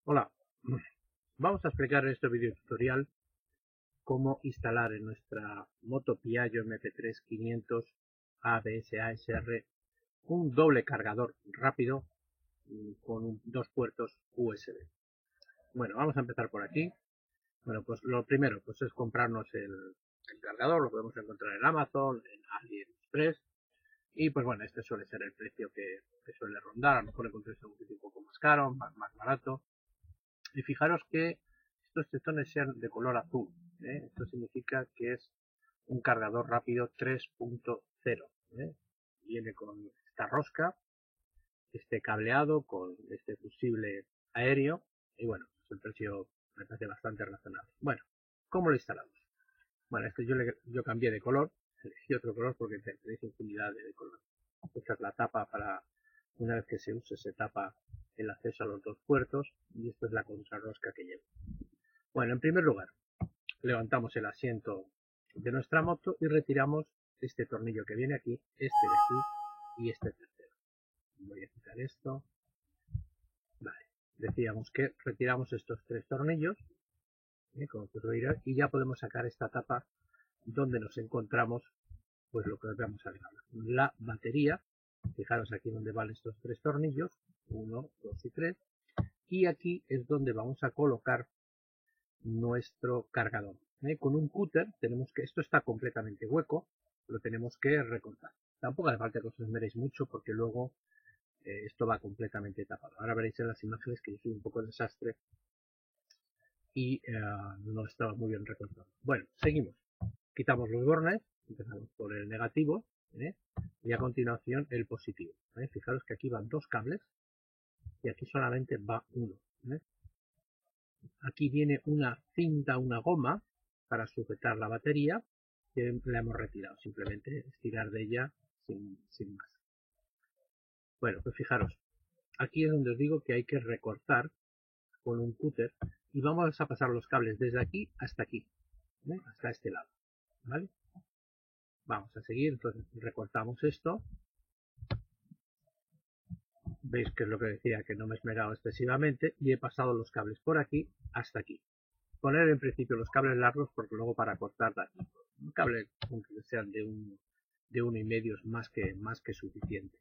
Hola, vamos a explicar en este video tutorial cómo instalar en nuestra moto Piaggio MP3 500 ABS ASR un doble cargador rápido con dos puertos USB. Bueno, vamos a empezar por aquí. Bueno, pues lo primero pues es comprarnos el cargador, lo podemos encontrar en Amazon, en AliExpress. Y pues bueno, este suele ser el precio que suele rondar. A lo mejor encontréis un sitio un poco más caro, más barato. Y fijaros que estos tetones sean de color azul. Esto significa que es un cargador rápido 3.0. Viene con esta rosca, este cableado con este fusible aéreo. Y bueno, pues el precio me parece bastante razonable. Bueno, ¿cómo lo instalamos? Bueno, esto yo cambié de color, elegí otro color porque tenéis infinidad de colores. Esta es la tapa para, una vez que se use, se tapa el acceso a los dos puertos y esto es la contrarrosca que lleva. Bueno, en primer lugar, levantamos el asiento de nuestra moto y retiramos este tornillo que viene aquí, este de aquí y este tercero. Voy a quitar esto. Vale, decíamos que retiramos estos tres tornillos, como podéis ver, y ya podemos sacar esta tapa donde nos encontramos, pues lo que os vamos a ver ahora. La batería, fijaros aquí donde van estos tres tornillos, 1, 2 y 3, y aquí es donde vamos a colocar nuestro cargador. Con un cúter tenemos que, esto está completamente hueco, lo tenemos que recortar. Tampoco hace falta que os esmeréis mucho porque luego esto va completamente tapado. Ahora veréis en las imágenes que yo soy un poco desastre y no estaba muy bien recortado. Bueno, seguimos. Quitamos los bornes, empezamos por el negativo y a continuación el positivo. Fijaros que aquí van dos cables y aquí solamente va uno. Aquí viene una cinta, una goma para sujetar la batería que la hemos retirado, simplemente estirar de ella sin más. Bueno, pues fijaros, aquí es donde os digo que hay que recortar con un cúter y vamos a pasar los cables desde aquí hasta aquí, hasta este lado, ¿vale? Vamos a seguir, entonces recortamos esto. Veis que es lo que decía, que no me he esmerado excesivamente y he pasado los cables por aquí hasta aquí. Poner en principio los cables largos porque luego para cortar un cable que sean de 1,5 es más que suficiente.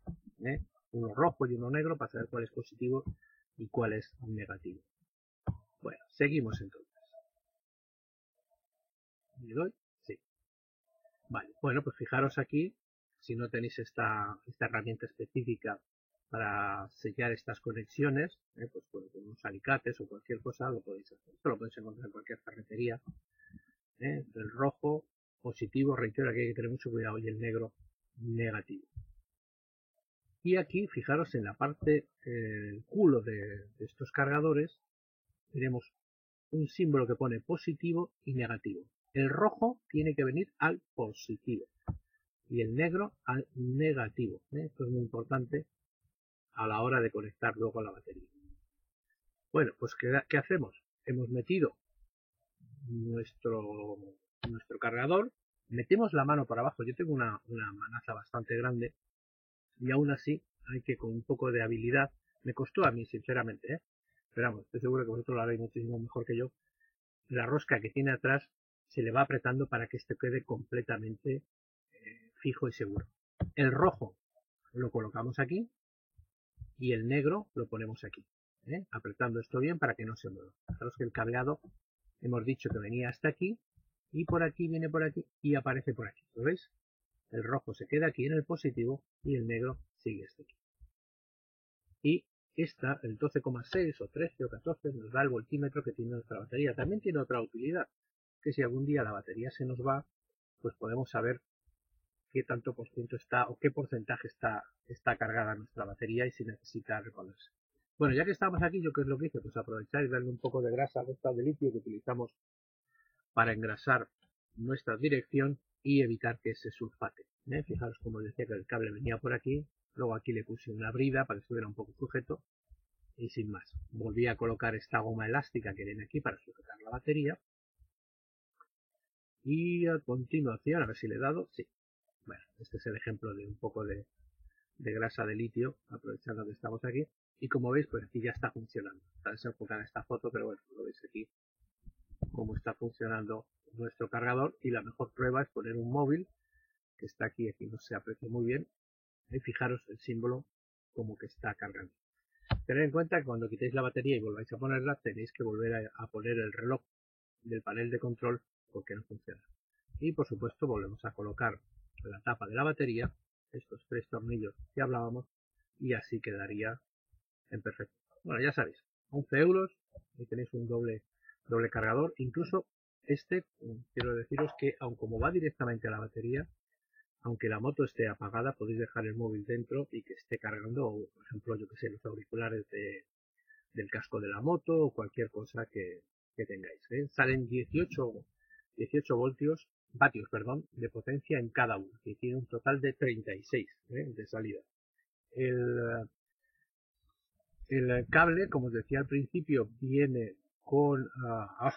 Uno rojo y uno negro para saber cuál es positivo y cuál es negativo. Bueno, seguimos entonces. ¿Le doy? Sí. Vale, bueno, pues fijaros aquí, si no tenéis esta herramienta específica para sellar estas conexiones, pues con unos alicates o cualquier cosa lo podéis hacer. Esto lo podéis encontrar en cualquier ferretería. El rojo positivo, reitero, aquí hay que tener mucho cuidado, y el negro negativo. Y aquí, fijaros en la parte, el culo de estos cargadores, tenemos un símbolo que pone positivo y negativo. El rojo tiene que venir al positivo y el negro al negativo. Esto es muy importante a la hora de conectar luego la batería. Bueno, pues ¿qué hacemos? Hemos metido nuestro cargador, metemos la mano por abajo. Yo tengo una manaza bastante grande y aún así hay que, con un poco de habilidad, me costó a mí sinceramente, pero vamos, estoy seguro que vosotros lo haréis muchísimo mejor que yo. La rosca que tiene atrás se le va apretando para que esto quede completamente fijo y seguro. El rojo lo colocamos aquí y el negro lo ponemos aquí, apretando esto bien para que no se mueva. Fijaros que el cableado hemos dicho que venía hasta aquí y por aquí viene por aquí y aparece por aquí. ¿Lo veis? El rojo se queda aquí en el positivo y el negro sigue hasta aquí. Y esta, el 12,6 o 13 o 14, nos da el voltímetro que tiene nuestra batería. También tiene otra utilidad, que si algún día la batería se nos va, pues podemos saber qué tanto por ciento está o qué porcentaje está cargada nuestra batería y si necesita reponerse. Bueno, ya que estamos aquí, ¿yo qué es lo que hice? Pues aprovechar y darle un poco de grasa a esta de litio que utilizamos para engrasar nuestra dirección y evitar que se sulfate. Fijaros como decía que el cable venía por aquí, luego aquí le puse una brida para que estuviera un poco sujeto y sin más. Volví a colocar esta goma elástica que viene aquí para sujetar la batería y a continuación, a ver si le he dado, sí. Bueno, este es el ejemplo de un poco de grasa de litio, aprovechando que estamos aquí. Y como veis, pues aquí ya está funcionando. Está desenfocada esta foto, pero bueno, lo veis aquí cómo está funcionando nuestro cargador. Y la mejor prueba es poner un móvil que está aquí no se aprecia muy bien. Y fijaros el símbolo como que está cargando. Tened en cuenta que cuando quitéis la batería y volváis a ponerla, tenéis que volver a poner el reloj del panel de control porque no funciona. Y por supuesto volvemos a colocar la tapa de la batería, estos 3 tornillos que hablábamos, y así quedaría en perfecto. Bueno, ya sabéis, 11 euros y tenéis un doble cargador. Incluso quiero deciros que aun como va directamente a la batería, aunque la moto esté apagada, podéis dejar el móvil dentro y que esté cargando, o por ejemplo, yo que sé, los auriculares del casco de la moto o cualquier cosa que tengáis. Salen 18 vatios de potencia en cada uno, que tiene un total de 36 de salida. El cable, como os decía al principio, viene con,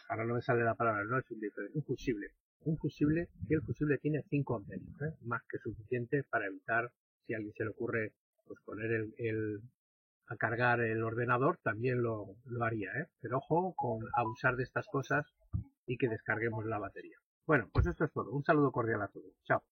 ahora no me sale la palabra, no es un fusible. Un fusible, y el fusible tiene 5 amperios, más que suficiente para evitar, si a alguien se le ocurre pues poner a cargar el ordenador, también lo haría, pero ojo con abusar de estas cosas y que descarguemos la batería. Bueno, pues esto es todo. Un saludo cordial a todos. Chao.